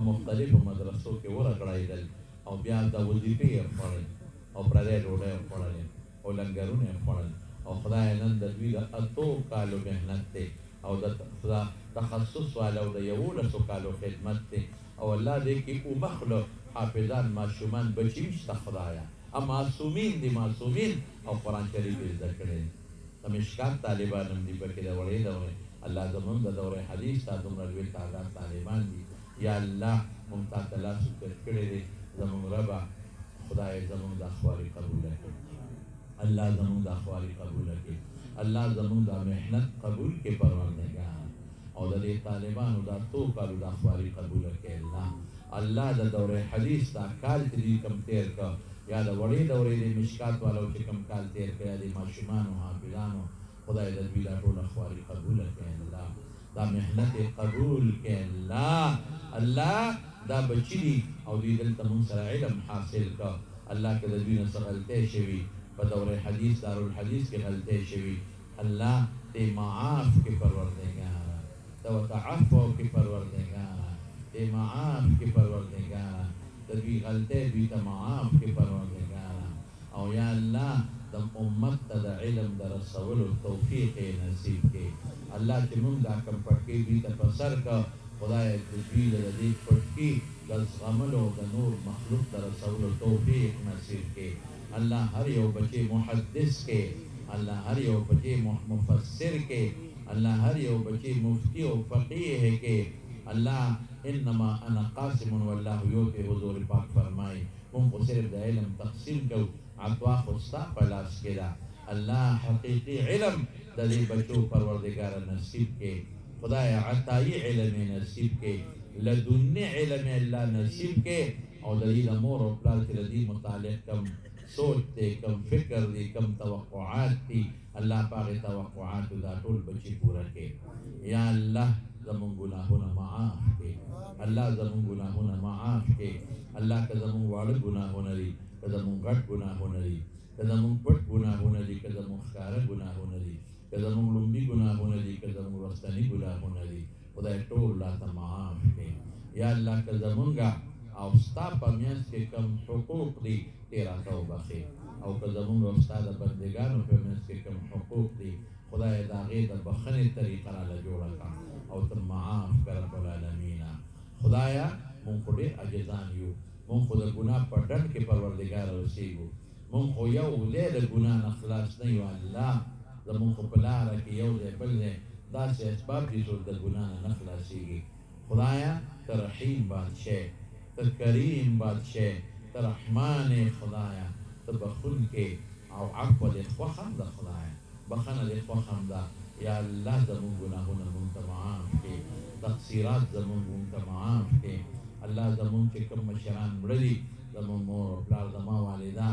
مختلفو مدرسو کې ورغړېدل او بیا د وظیفې یې خوړل او پردی ډوډۍ یې خوړلې او لنګرونه یې خوړل او خدای نن د دوی د اتو کالو محنت دی او د تخصص والا او د 11 کالو خدمت دی او الله دې کې ومخلو حافظان ماشومان بچي شته خدایا معصومین دي معصومین او قرآن شریف یې زده کړی د مشکات طالبان هم دي پکې د وړې دورې الله زمونږ د دورې حدیث تا دومره لوی تعداد طالبان دي یا الله مونږ تا ته لاس اوچت کړی دی زمونږ ربه خدای زمونږ دا خواري قبوله کړي الله زمونږ دا خواري قبوله کړي الله زمونږ دا محنت قبول کړي پروردګار او د دې طالبانو دا څو کالو دا خواري قبوله کړي الله د دورې حدیث دا کال چې کم تیر کړ یا د وړې دورې د مشکات والو چې کم کال تیر کړ یا د ماشومانو حافظانو خدای د دوی دا ټوله خواري قبوله کړي الله دا محنت قبول کړي الله دا بچی دي او دوی دلته مونږ سره علم حاصل کړ الله که د دوی نه څه غلطۍ شوي په دورې حدیث دارالحدیث کې غلطۍ شوي الله دې معاف کړي پروردګاره د ورته عفو کړي پروردګاره دې معاف کړي پروردګاره د دوی غلطۍ دوی ته معاف کړي پروردګاره او یا الله د امت ته د علم د رسولو توفیق یې نصیب کړي الله چې مونږ دا کوم پټکي دوی ته په سر کړه خدای د دوی د دې پټکي د زغملو د نور مخلوق د رسولو توفیق نصیب کړي الله هر یو بچی محدث کې الله هر یو بچی مفسر کې الله هر یو بچی مفتی او فقیه کې الله انما انا قاسم والله یوتی حضور پاک فرمای مونږ صرف د علم تقسیم کو عطوا خستا پلاس کې دا الله حقیقی علم د دې بچو پروردگار نصیب کې خدای عطای علم نصیب کې لدنی علم الله نصیب کې او د دې امور او پلان کې د دې متعلق کم سوچ دې کم فکر دې کم توقعات دي الله پاک توقعات دا ټول بچي پورا کې یا الله زمون گناهونه معاف کړي الله زمون گناهونه معاف کړي الله که زمون واړه گناهونه دي که زمون غټ گناهونه دي که زمون پټ گناهونه دي که زمون ښکاره گناهونه دي که زمون لومبي گناهونه دي که زمون وروستني گناهونه دي خدای ټول راته معاف کړي یا الله که زمونږه او ستا په منځ کې کوم حقوق دي ته راته وبخښې او که زمونږ او ستا د بندګانو په منځ کې کوم حقوق دي خدای د هغې د بخښنې طریقه راله جوړه کړه او ته معاف کړه رب العالمین خدایا مونږ خو ډېر عاجزان یو مونږ خو د ګناه په ډنډ کې پروردګاره اوسېږو مونږ خو یو ځای د ګناه نه خلاص نه یو الله زمونږ خو په لاره کې یو ځای بل ځای داسې اسباب دي څوک د ګناه نه نه خلاصېږي خدایا ته رحیم بادشاه ته کریم بادشاه ته رحمان خدایا ته بخښونکی او عفو دې خوښ هم ده خدایا بخښنه دې خوښ هم ده یا الله زمونږ ګناهونه مونږ ته معاف کړي تقصیرات زمونږ مونږ ته معاف کړي الله زمونږ چې کوم مشران مړه دي زمونږ مور او پلار زما والده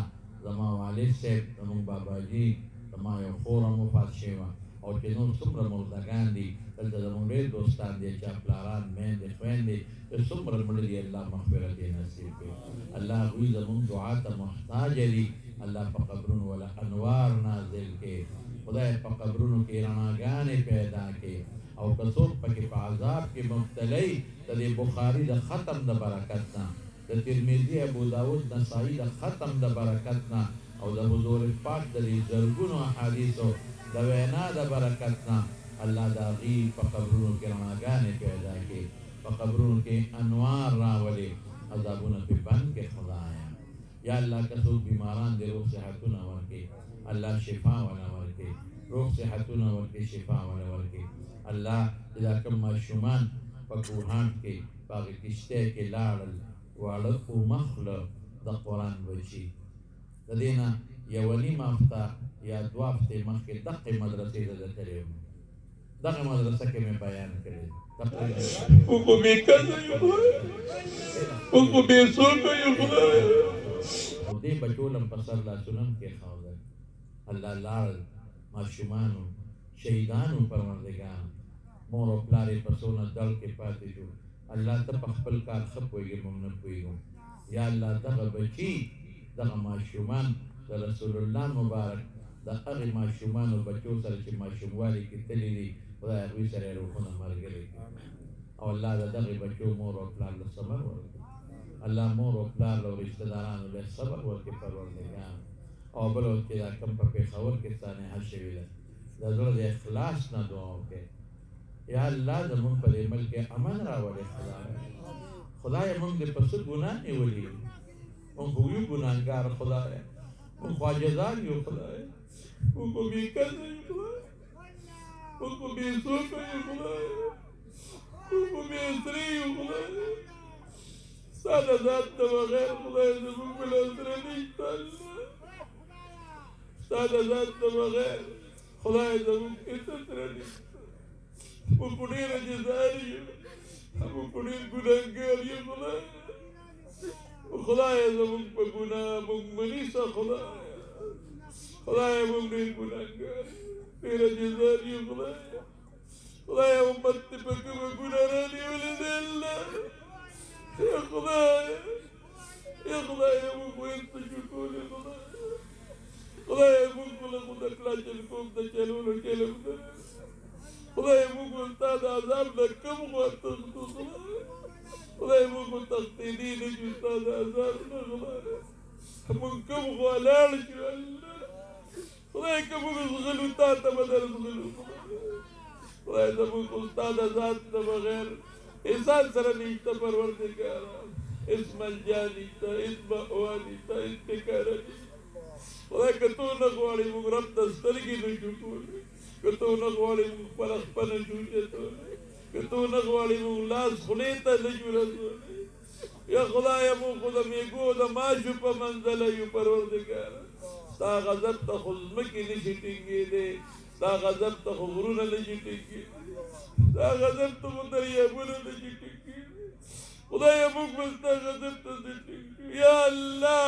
زما والد صاحب زمونږ باباجي زما یو خور هم وفات شوه او چې نور څومره مردګان دي دلته زمونږ ډېر دوستان دي چا پلاران میندې خویندې چې څومره مړه دي الله مغفرت یې نصیب کړي الله هغوی زمونږ دعا ته محتاج دي الله په قبرونو ولا انوار نازل کړي خدای په قبرونو کې رڼاګانې پیدا کړي او که څوک پکې په عذاب کې مبتلی د دې بخاري د ختم د برکت نه د ترمذي ابو داود نسائی د ختم د برکت نه او د حضور پاک د دې زرګونو احادیثو د وینا د برکت نه الله د هغې په قبرونو کې رڼاګانې پیدا کړي په قبرونو کې انوار راولي عذابونه پې بند کړي خدایه یا الله که څوک بیماران دې روغ صحتونه ورکړي الله شفا ولا ورکړي روغ صحتونه ورکړي شفا ولا ورکړي الله چې دا کوم ماشومان په کوهان کې په هغې کشتۍ کې لاړل واړه ومخله د قرآن بچي د دې نه یوه نیمه هفته یا 2 هفتې مخکې دقې مدرسې ته زه تللی وم دغه مدرسه کې مې بیان کړی موږ خو بېکسه یو خدای موږ خو بېڅوکه یو خدای او دې بچو لم په سر لاسونه هم کېښودل الله لاړل ماشومانو شهیدانو پروردګار مور او پلار یې په څونه دل کې پاتې شو الله ته په خپل کار ښه پوهېږي موږ نه پوهېږو یا الله دغه بچي دغه ماشومان د رسول الله مبارک د هغې ماشومانو بچو سره چې ماشوموالي کې تللي دي خدای هغوی سره یې روحونه ملګري کړي او الله د دغه بچو مور او پلار له صبر ورکړي الله مور او پلار او رشتہ دارانو له صبر ورکړي پروردګار او بل وخت دا کم په پېښور کې سانحه شوې ده د زړه د اخلاص نه دعا وکړي یا الله زموږ په دې ملک کې امن راوړي خدای موږ دې په څه ګناه نیولي موږ خو یو ګناهګار خدای موږ خو عاجزان یو خدای موږ خو بېکسه یو خدای موږ خو بېڅوکه یو خدای موږ خو بېسري یو خدای ستا د ذات نه بغیر خدای زموږ بله سره نشته الله ستا د ذات نه بغیر خدای زموږ هېڅ سره نشته موږ خو ډېر عاجزان یو موږ خو ډېر ګناهګار یو خدای خدای زموږ په ګناه موږ مه نیسه خدای موږ ډېر ګناهګار ډېر عاجزان یو خدای امت دې په کومه ګناه رانیولې دی الله یا خدای موږ خو هېڅ نشو کولی خدای موږ خو له خو د کلاچل کوم د چلولو علم نه خدای موږ خو ستا د عذاب نه کم خوا تښتو خدای موږ خو تښتېدی نه شو ستا د عذاب نه خدای موږ کم خوا لاړ شو الله خدای که موږ زغلو تا ته به در زغلو خدای زموږ خو ستا د ذات نه بغیر انسان سره نشته پروردګاره هېڅ ملجا نشته هېڅ مأوا نشته هېڅ ټکانه نشته خدای که تو نه غواړې موږ رب ته سترګې نه شو کولی که تو نه غواړې موږ خپله خپه نه شو چتولی که تو نه غواړې موږ لاس خولې ته نه شو رسولی یا خدایه موږ خو د میږو د ماشو په منزله یو پروردګاره ستا غضب ته خو ځمکې نه شي ټینګېدی ستا غضب ته خو غرونه نه شي ټینګېدی ستا غضب ته خو دریابونه نه شي ټینګېدی خدایه موږ به ستا غضب ته څه ټینګ یا الله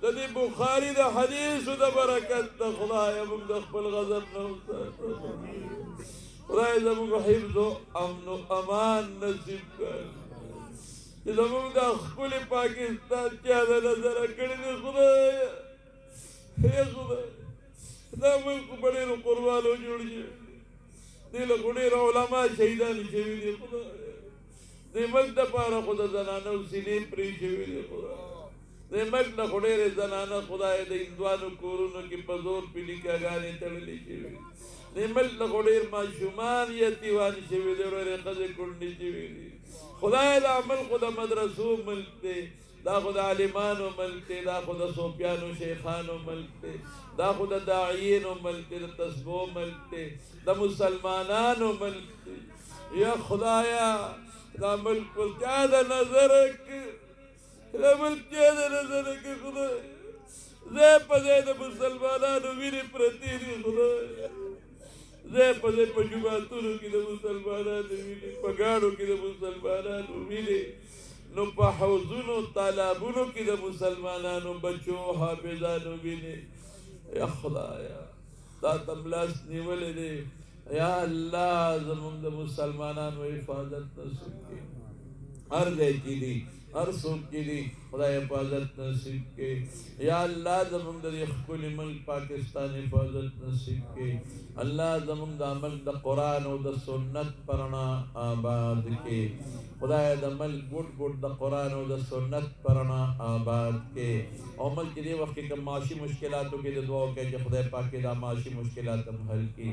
د دې بخاري د حدیثو د برکت ته خدایه موږ د خپل غضب نه وساته خدای زموږ حفظ و امن و امان نصیب کړه چې زموږ د ښکلي پاکستان چا د نظره کړي دی خدایه ای خدای دا ملک خو په ډېرو قربانو جوړ شوي دې له خو ډېر علما شهیدان شوي دي خدایه دې ملک دپاره خو د زنانو سینې پرې شوي دي خدایه دې ملک نه خو ډېرې زنانه خدای د هندوانو کورونو کې په زور پې نکاحګانې تړلې شوي دې ملک نه خو ډېر ماشومان یتیمان شوي دي ډېرې ښځې کونډې شوي دي خدای دا ملک خو د مدرسو ملک دی دا خو د عالمانو ملک دی دا خو د صوفیانو شیخانو ملک دی دا خو د داعیینو ملک دی د تسبو ملک دی د مسلمانانو ملک دی یا خدایا دا ملک پر چا د نظرک دا ملک چا د نظرک خدای ځای په ځای د مسلمانانو وینې پرتې دي خدای ځای په ځای په جوماتونو کې د مسلمانانو وینې په ګاڼو کې د مسلمانانو وینې نو په حوضونو تالابونو کې د مسلمانانو بچو حافظانو وینې یا خدایا تا ته لاس نیولی دی یا الله زموږ د مسلمانانو حفاظت نصیب کړي هر ځای کې دي هر څوک چې دي خدای حفاظت نصیب کړي یا الله زموږ د دې ښکلي ملک پاکستان حفاظت نصیب کړي الله زموږ د عمل د قرآن او د سنت پر رڼا آباد کړي خدای د ملک ګوټ ګوټ د قرآن او د سنت پر رڼا آباد کړي او ملک دې وخت کې کوم معاشي مشکلاتو کې د دعا وکړي چې خدای پاک دا معاشي مشکلات هم حل کړي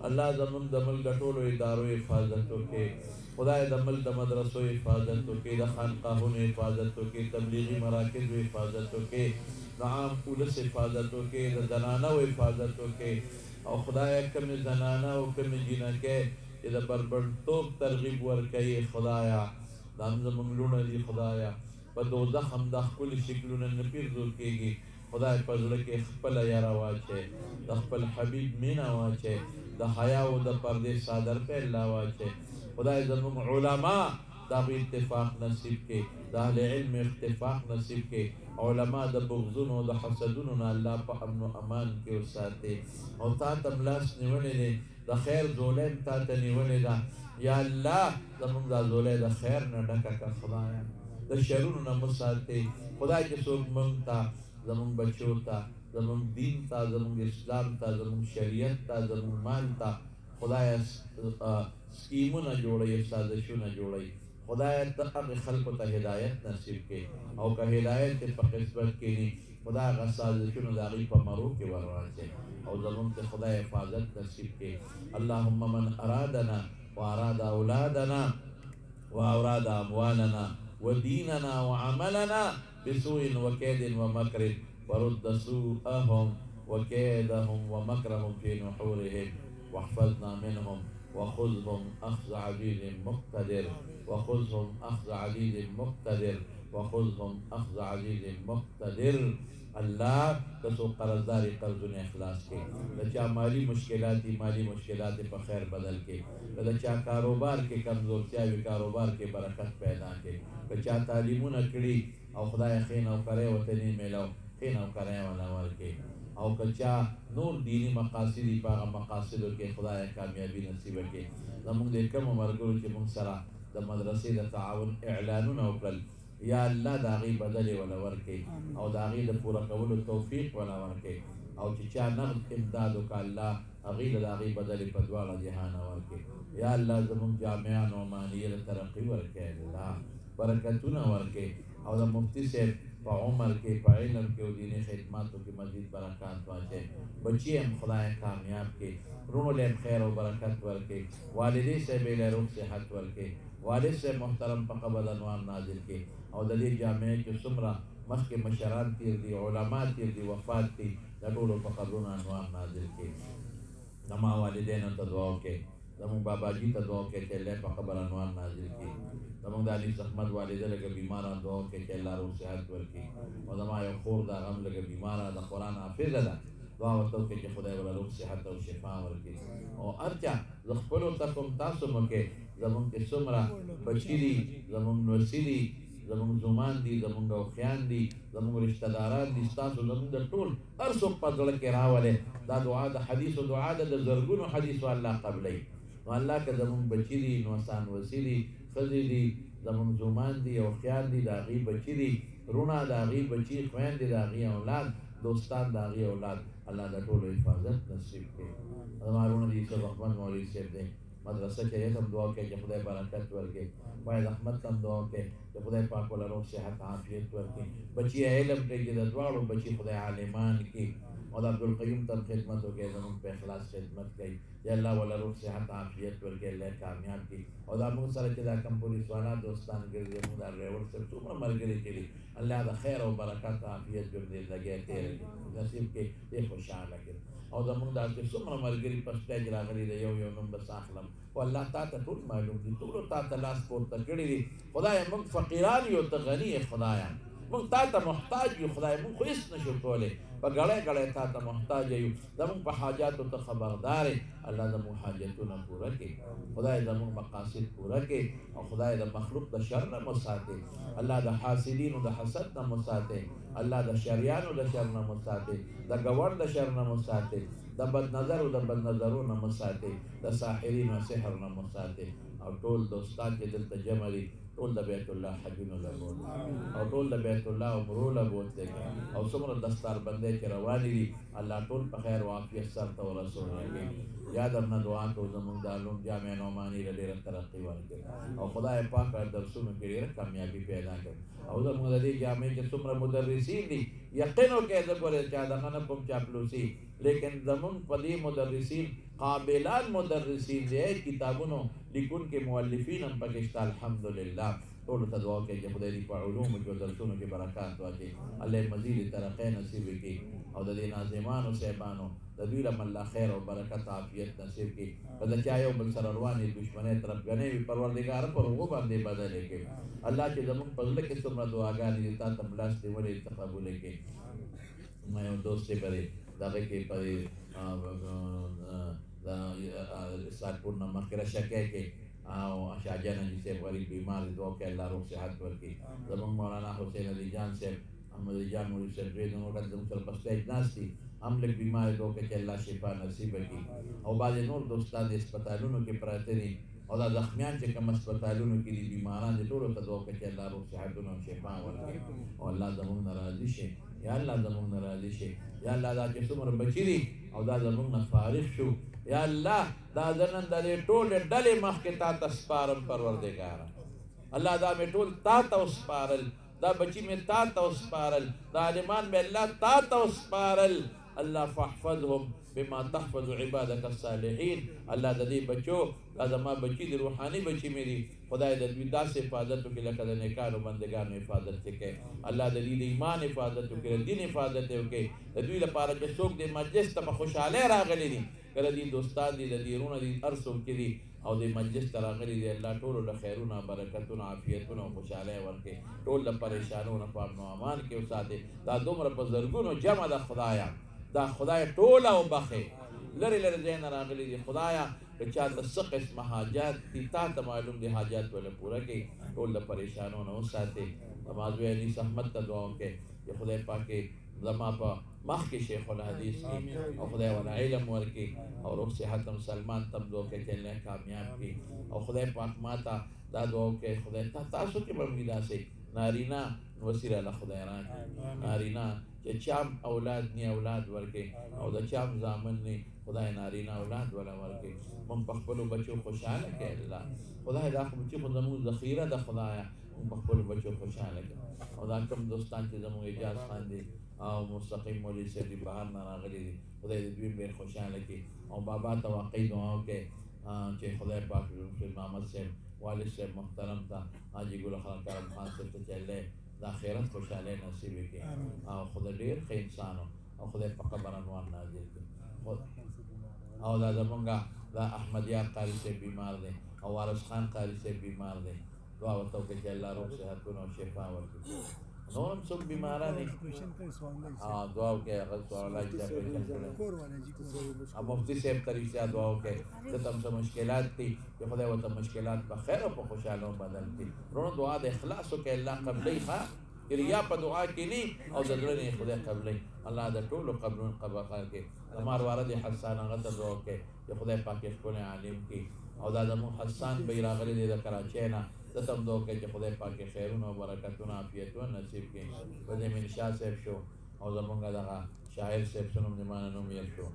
الله زموږ د ملک د ټولو ادارو حفاظت وکړي خدای د ملک د مدرسو حفاظت وکړي د خانقاهونو حفاظت وکړي تبلیغي مراکزو حفاظت وکړي د عام پولیس حفاظت وکړي د زنانو حفاظت وکړي او خدای کومې زنانه او کومې جینکۍ چې د بربنډتوب ترغیب ورکوي خدایا دا هم زموږ لوڼه دي خدایا په دوزخ هم دا ښکلي شکلونه نه پیرزول کېږي خدای په زړه کې خپله یاره واچوي د خپل حبیب مینه واچوي د حیا او د پردې څادر په الله واچوي خدای زموږ علما دا به اتفاق نصیب کړي د اهل علم اتفاق نصیب کړي علما د بغضونو د حسدونو نه الله په امن و امان کې وساتي او تا ته لاس نیولې دی د خیر ځولۍ تا ته نیولې ده یا الله زموږ دا ځولۍ د خیر نه ډکه کړه خدایه د شرونو نه مو ساتي خدای چې څوک موږ ته زموږ بچو ته زموږ دین ته زموږ اسلام ته زموږ شریعت ته زموږ مال ته خدای سکیمونه جوړوي سازشونه جوړوي خدای ته هغه خلکو ته هدایت نصیب کړي او که هدایت په قسمت کې نه خدای هغه سازشونه د هغې په مرو کې ور واچوي او زمونږ ته خدای حفاظت نصیب کړي اللهم من ارادنا واراد اولادنا واوراد اموالنا وديننا وعملنا بسوء وكيد ومكر ورد سوءهم وكيدهم ومكرهم في نحورهم واحفظنا منهم وخذهم أخذ عزيز مقتدر وخذهم أخذ عزيز مقتدر وخذهم أخذ عزيز مقتدر الله تسو قرضداري قرضونه اخلاص کې د چا مالی مشکلات په خیر بدل کې د چا کاروبار کې کمزورتیا وي کاروبار کې برکت پیدا کې د چا تعلیمونه کړي او خدای خیر او کرے وته نه ملو خیر او کرے ولا ورکې او کچا نور دینی مقاصدی په مقاصدو کې خدای کامیابی نصیب کړي زموږ د کوم مرګورو چې موږ سره د مدرسې د تعاون اعلانونه وکړل یا الله دا غي بدل ولا ورکي او دا غي د پورا کولو توفیق ولا ورکي او چې چا نغد امداد وک الله غي دا غي بدل په دواړه جهان ورکي یا الله زموږ جامعان او مانیه ترقی ورکي الله برکتونه ورکي او د مفتی صاحب په عمر کې په علم کې او دیني خدماتو کې مزید برکات واچي بچي هم خدای کامیاب کې رونو له خیر او برکت ورکي والدې صاحب له روح صحت ورکي والد صاحب محترم په قبل انوار نازل کې او د دې جامعې کې څومره مخکې مشران تیر دي علما تیر دي وفات دي د ټولو په قبرونو انوار نازل کې زما والدینو ته دعا وکړئ زموږ باباجي ته دعا وکړئ چې الله په قبر انوار نازل کړي زموږ د علي احمد والده لږه بیماره دعا وکړئ چې الله روغ صحت ورکړي او زما یو خور دا هم لږه بیماره د قرآن حافظه ده دعا ورته وکړئ چې خدای ولا روغ صحت او شفا ورکړي او هر چا زه خپلو ته کوم تاسو مو کې زمونږ کې څومره بچي دي زمونږ نورسي دي زمونږ زومان دي زمونږ اوخیان دي زمونږ رشته داران دي ستاسو زمونږ د ټول هر څوک په زړه کې راولئ دا دعا د حدیثو دعا ده د زرګونو حدیثو الله قبلوي نو الله که زمونږ بچي دي نوسان وسي دي ښځې دي زمونږ زومان دي اوخیان دي د هغې بچي دي رونه د هغې بچي خویندې د هغې اولاد دوستان د هغې اولاد الله د ټولو حفاظت نصیب کړي زما رونه د یوسف احمد مولوي صاحب دی مدرسه کې هم دعا کوي چې خدای برکت ورکړي باید احمد هم دعا کوي چې خدای پاک ولا روغ صحت عافیت ورکړي بچي علم کوي د دواړو بچي خدای عالمان کړي او د عبدالقیوم تر خدمت وکړي زموږ په اخلاص خدمت کوي یا الله ولا روغ صحت عافیت ورکړي الله کامیاب کړي او دا موږ سره چې دا کم پولیس والا دوستان ګرځي موږ دا ډرایور سره څومره ملګري کړي الله د خیر او برکت عافیت ګرځي لګي تیر نصیب کې دې خوشاله کړي او زموږ دا چې څومره ملګري په سټیج راغلي دی یو نوم بس اخلم او الله تا ته ټول معلوم دي ټول تا ته لاس پورته کړي دي خدای موږ فقیران یو ته غني خدایا موږ تا ته محتاج یو خدای موږ خو هیڅ نشو کولی په ګړی تا ته محتاج یو زموږ په حاجاتو ته خبردار الله زموږ حاجتونه پوره کړي خدای زموږ مقاصد پوره کړي او خدای د مخلوق د شر نه مو ساتي الله د حاسدینو د حسد نه مو ساتي الله د شریانو د شر نه مو ساتي د ګوړ د شر نه مو ساتي د بد نظرو د بد نظرو نه مو ساتي د ساحرینو سحر نه مو ساتي او ټول دوستان چې دلته جمع دي ټول د بیت الله حجونه لګول او ټول د بیت الله عمرو لګول او څومره دستار بندې چې روانې دي الله ټول په خیر او عافیت سره ته ورسوي یا درنه دعا کوو زموږ د علوم جامع نعماني له ډېره ترقي ورکړي او خدای پاک درسونو کې ډېره کامیابي پیدا کړي او زموږ د دې جامع چې څومره مدرسین دي یقین وکړئ زه ګورې چا دغه نه کوم چاپلوسي لیکن زموږ په دې مدرسین قابلان مدرسین دی کتابونو لیکونکي مؤلفین هم پکې شته الحمدلله ټولو ته دعا کوي چې خدای دې په علومو کې او درسونو کې برکات واچوي الله مزید ترقی نصیب کړي او د دې ناظمانو صاحبانو د دوی له الله خیر او برکت عافیت نصیب کړي په د چا یو بل سره روانې دشمنۍ طرفګنۍ وي پروردګار پر هغو باندې بدلې کړي الله چې زموږ په زړه کې څومره دعاګانې دي تا ته ملاس دې ولې تقبل کړي ما یو دوست دی پرې دغه کې پرې سالپور نه مخکې راشکې کې او شاهجان جی صاحب غریب بیمار دعا کوي الله روغ صحت ورکړي زموږ مولانا حسین علي جان صاحب احمد علي جان مولوي صاحب ډېر نور زموږ سره په سټیج ناست دي هم لږ بیمار دعا کوي چې الله شفا نصیب کړي او بعضې نور دوستان د هسپتالونو کې پراته دي او دا زخمیان چې کوم هسپتالونو کې دي بیماران دي ټولو ته دعا کوي چې الله روغ صحتونه او شفا ورکړي او الله زموږ نه راضي شي یا الله زموږ نه راضي شي یا الله دا چې څومره بچي دي او دا زموږ نه فارغ شو یا الله دا زنن د دې ټولې ډلې مخکې تا ته سپارم پروردګاره الله دا مې ټول تا ته وسپارل دا بچی مې تا ته وسپارل دا عالمان مې الله تا ته وسپارل الله فاحفظهم بما تحفظ عبادك الصالحين الله د دې بچو دا زما بچی د روحاني بچی مې دي خدای د دوی داسې حفاظت وکړي لکه د نیکانو بندګانو حفاظت وکړي الله د دې د ایمان حفاظت وکړي د دین حفاظت وکړي د دوی لپاره چې څوک د مجلس ته په خوشحالۍ راغلي دي کله دي دوستان دي د دې رونه دي هر څوک چې دي او د مجلس ته راغلي دي الله ټولو له خیرونه برکتونه عافیتونه او خوشحالۍ ورکړي ټول له پریشانونو په امن و امان کې وساتي دا دومره په زرګونو جمع ده خدایه دا خدای ټوله وبخې لرې لرې ځای نه راغلي دي خدایه که چاته څه قسمه حاجات دي تا ته معلوم دي حاجات ولې پوره کړي ټول له پریشانونو وساتي نمازوی انیس احمد ته دعا وکړي چې خدای پاک زما په مخکې شیخ الحدیث کې او خدای ولا علم ورکړي او روغ صحت مسلمان تم دعا وکړي چې الله کامیاب کړي او خدای پاک ما ته دا دعا وکړي خدای تاسو کې به مې داسې نارینه وسیله له خدای راکړي نارینه چې چام اولاد نی اولاد ورکړي او د چام زامن نی خدای نارینه اولاد ولا ورکړي موږ په خپلو بچو خوشحاله کړي الله خدای دا خو چې زموږ ذخیره ده خدایه موږ په خپلو بچو خوشحاله کړي او دا کوم دوستان چې زموږ اجازه خان دي او مستقیم مولوي صاحب دي بهر نه راغلي دي خدای دې دوی ډېر خوشحاله کړي او بابا ته واقعي دعا وکړي چې خدای پاک محمد صاحب والد صاحب محترم ته حاجي ګل خان کرم خان صاحب ته چلے د آخرت خوشحاله نصیب کړي او خدای ډېر ښه انسان او خدای په قبر انوار نازل کړي او دا زمونږه دا احمد یار قاری صاحب بیمار دی او وارث خان قاری صاحب بیمار دی دعا ورته وکړئ چې الله روغ صحتونه او شفا ورکړي نور هم څوک بیماران دي دعا وکړئ هغه سوالات چې اپریشن کړی او مفتي صاحب ته رښتیا دعا وکړئ دته هم څه مشکلات دي چې خدای ورته مشکلات په خیر او په خوشحالو بدل کړي وروڼو دعا د اخلاص وکړئ الله قبلوي ښه ریا په دعا کې نه او د زړه نه خدای قبلوي الله د ټولو قبرونو قبول کړي زما وارد حسان هغه ته دعا وکړئ چې خدای پاک یې ښکلی عالم کړي او دا زموږ حسان به یې راغلی دی د کراچۍ نه دته هم دعا وکړئ چې خدای پاک یې خیرونه او برکتونه عافیتونه نصیب کړي بدیمین شاه صاحب شو او زمونږ دغه شاعر صاحب څه نوم د ما نه نوم یې شو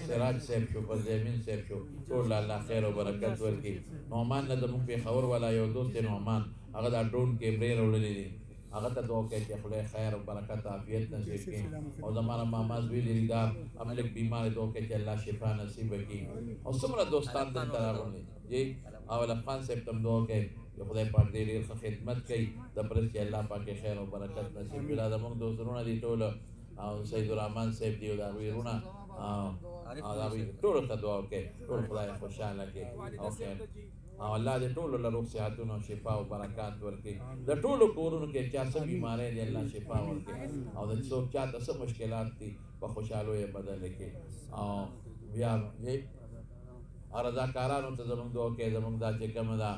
سراج صاحب شو بدیمین صاحب شو ټول الله خیر او برکت ورکړي نعمان نه زموږ پېښور والا یو دوست دی نعمان هغه دا ډرون کیمرې راوړلې دي هغه ته دعا وکړئ چې خدای خیر او برکت عافیت نصیب کړي او زمانه ماما زوی دی دا املک بیمار دعا وکړئ چې الله شفا نصیب کړي او څومره دوستان دلته راغلي جی او افغان صاحب ته دعا وکړئ چې خدای پاک دې ډېر ښه خدمت کوي د پرس چې الله پاک خیر او برکت نصیب کړي دا زموږ دوسترونه دي ټول او سید الرحمن صاحب دی او دا ویرونه او دا وی ټول ته دعا وکړئ ټول خدای خوشاله کړي او خیر او الله دې ټولو له روغ صحتونو شفا او برکات ورکړي د ټولو کورونو کې چا څه بیماری دی الله شفا ورکړي او د څوک چاته څه مشکلات دي په خوشحالو یې بدل کړي او بیا یې رضاکارانو ته زموږ دعا کوي زموږ دا چې کومه ده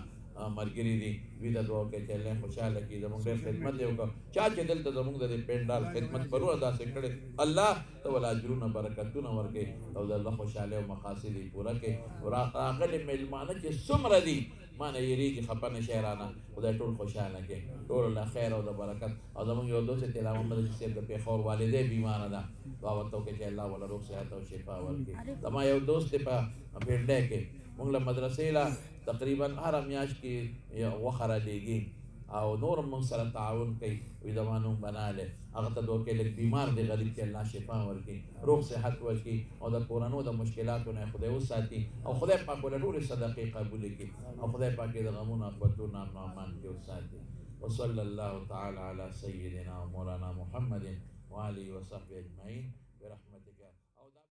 ملګري دي دوی ته دعا کوي چې الله خوشحاله کړي زموږ ډېر خدمت یې وکړه چا چې دلته زموږ د دې پنډال خدمت پرونه داسې کړې الله ته ول اجرونه برکتونه ورکړي او د الله خوشحالۍ او مقاصد یې پوره کړي او راغلي میلمانه چې څومره دي ما نه یېرېږي خفه نه شي رانه خدای ټول خوشحاله کړي ټول له خیر او د برکت او زموږ یو دوست تیرا محمد صاحب د پېښور والدې بیماره ده دعا ورته وکړئ چې الله وله روغ صحت او شفا ورکړي زما یو دوست دی په پنډۍ کې موږ له مدرسې له تقریبا هره میاشت کې غوښه رالیږي او نور موږ سره تعاون کوي وي زما نوم بنالی هغه ته دعا کوي لږ بیمار دی غریب چې الله شفا ورکړي روغ صحت ورکړي او د کورنو د مشکلاتو نه خدای وساتي او خدای پاک ولې ټولې صدقې قبولې کړي او خدای پاک یې د غمونو آفتونو امن و امان کې وساتي وصلی الله تعالی علی سیدنا و مولانا محمد و آله و صحبه اجمعین برحمتک